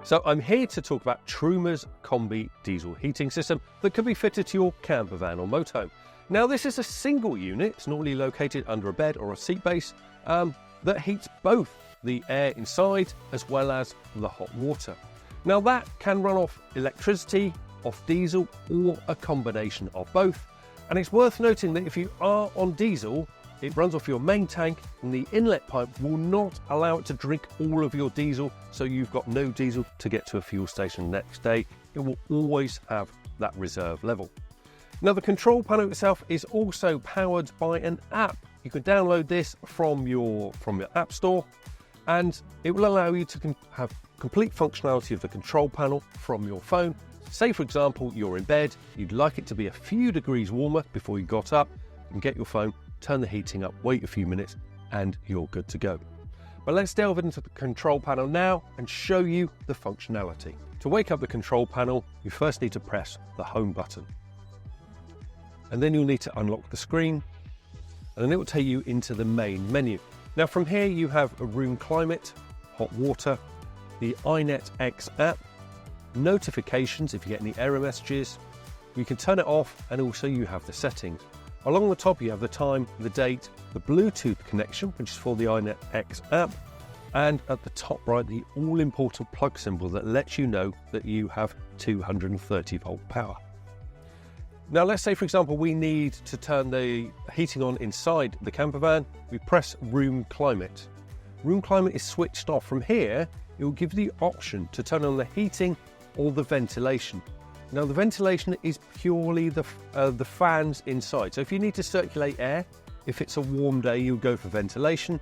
So I'm here to talk about Truma's Combi Diesel heating system that can be fitted to your camper van or motorhome. Now this is a single unit, it's normally located under a bed or a seat base that heats both the air inside as well as the hot water. Now that can run off electricity, off diesel, or a combination of both. And it's worth noting that if you are on diesel, it runs off your main tank and the inlet pipe will not allow it to drink all of your diesel, so you've got no diesel to get to a fuel station the next day. It will always have that reserve level. Now the control panel itself is also powered by an app. You can download this from your app store and it will allow you to have complete functionality of the control panel from your phone. Say for example you're in bed, you'd like it to be a few degrees warmer before you got up, you can get your phone, turn the heating up, wait a few minutes and you're good to go. But let's delve into the control panel now and show you the functionality. To wake up the control panel, you first need to press the home button. And then you'll need to unlock the screen and then it will take you into the main menu. Now from here you have a room climate, hot water, the iNetX app, notifications if you get any error messages, you can turn it off, and also you have the settings. Along the top you have the time, the date, the Bluetooth connection, which is for the iNetX app, and at the top right the all-important plug symbol that lets you know that you have 230 volt power. Now let's say for example we need to turn the heating on inside the camper van. We press room climate. Room climate is switched off. From here it will give you the option to turn on the heating or the ventilation. Now the ventilation is purely the fans inside. So if you need to circulate air, if it's a warm day you'll go for ventilation.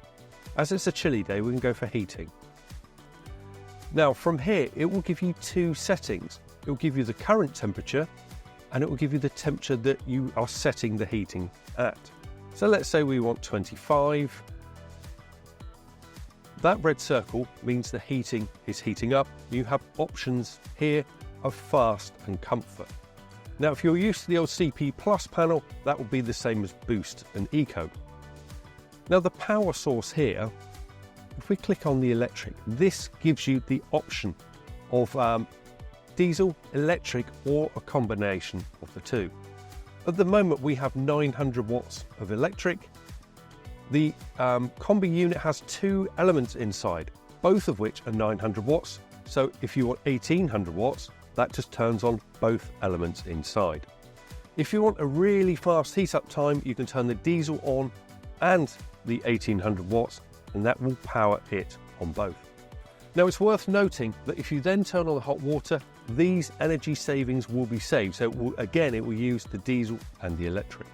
As it's a chilly day we can go for heating. Now from here it will give you two settings. It will give you the current temperature and it will give you the temperature that you are setting the heating at. So let's say we want 25. That red circle means the heating is heating up. You have options here of fast and comfort. Now if you're used to the old CP Plus panel, that will be the same as Boost and Eco. Now the power source here, if we click on the electric, this gives you the option of diesel, electric, or a combination of the two. At the moment we have 900 watts of electric. The Combi unit has two elements inside, both of which are 900 watts. So if you want 1800 watts, that just turns on both elements inside. If you want a really fast heat up time, you can turn the diesel on and the 1800 watts, and that will power it on both. Now it's worth noting that if you then turn on the hot water, these energy savings will be saved. So it will use the diesel and the electric.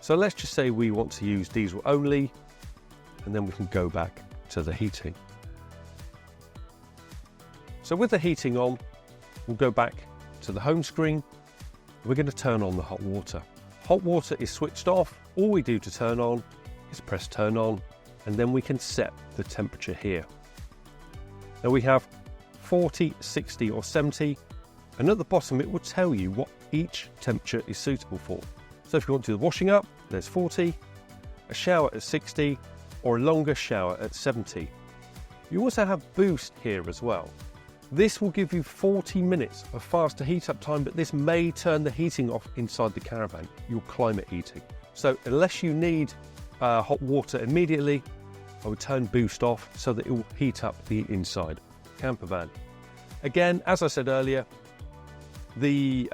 So let's just say we want to use diesel only, and then we can go back to the heating. So with the heating on, we'll go back to the home screen. We're going to turn on the hot water. Hot water is switched off. All we do to turn on is press turn on, and then we can set the temperature here. Now we have 40, 60 or 70, and at the bottom it will tell you what each temperature is suitable for. So if you want to do the washing up, there's 40, a shower at 60, or a longer shower at 70. You also have Boost here as well. This will give you 40 minutes of faster heat up time, but this may turn the heating off inside the caravan, your climate heating. So unless you need hot water immediately, I would turn Boost off so that it will heat up the inside camper van. Again, as I said earlier, the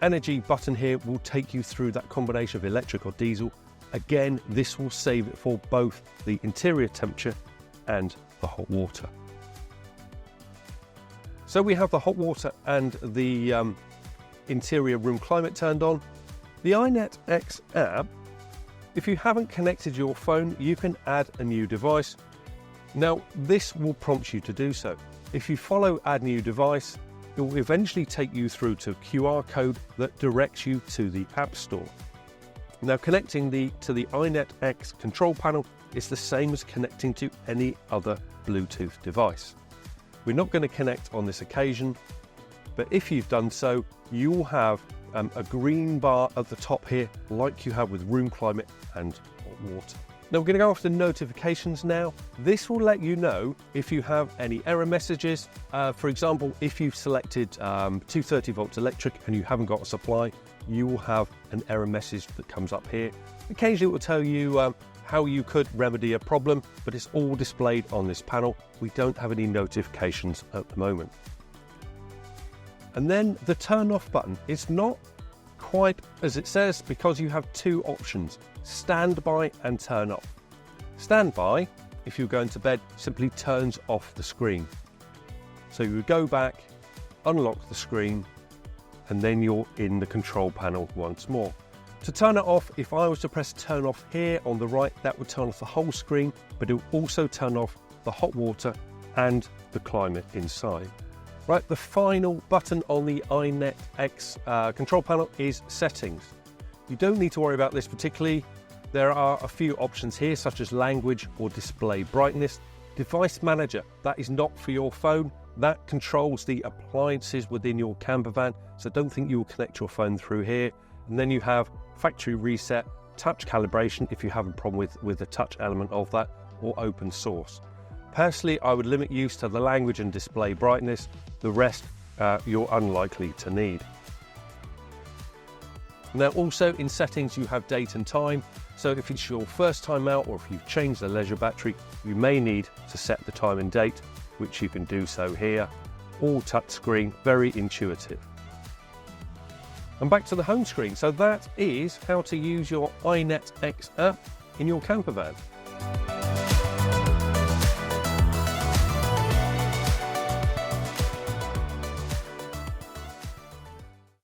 energy button here will take you through that combination of electric or diesel. Again, this will save it for both the interior temperature and the hot water. So we have the hot water and the interior room climate turned on. The iNetX app, if you haven't connected your phone, you can add a new device. Now this will prompt you to do so. If you follow add new device, it will eventually take you through to a QR code that directs you to the App Store. Now connecting to the iNetX control panel is the same as connecting to any other Bluetooth device. We're not going to connect on this occasion, but if you've done so, you will have a green bar at the top here, like you have with room climate and hot water. Now we're going to go off to notifications now. This will let you know if you have any error messages. For example, if you've selected 230 volts electric and you haven't got a supply, you will have an error message that comes up here. Occasionally it will tell you how you could remedy a problem, but it's all displayed on this panel. We don't have any notifications at the moment. And then the turn off button is not quite as it says, because you have two options: standby and turn off. Standby, if you're going to bed, simply turns off the screen. So you would go back, unlock the screen, and then you're in the control panel once more. To turn it off, if I was to press turn off here on the right, that would turn off the whole screen, but it will also turn off the hot water and the climate inside. Right, the final button on the 𝗚𝗏𝘃𝗃𝗃𝗍 control panel is settings. You don't need to worry about this particularly. There are a few options here, such as language or display brightness. Device manager, that is not for your phone. That controls the appliances within your campervan, so don't think you will connect your phone through here. And then you have factory reset, touch calibration if you have a problem with the touch element of that, or open source. Personally, I would limit use to the language and display brightness. The rest you're unlikely to need. Now also in settings you have date and time, so if it's your first time out or if you've changed the leisure battery, you may need to set the time and date, which you can do so here. All touch screen, very intuitive. And back to the home screen. So that is how to use your 𝗚𝗏𝘃𝗃𝗍 in your campervan.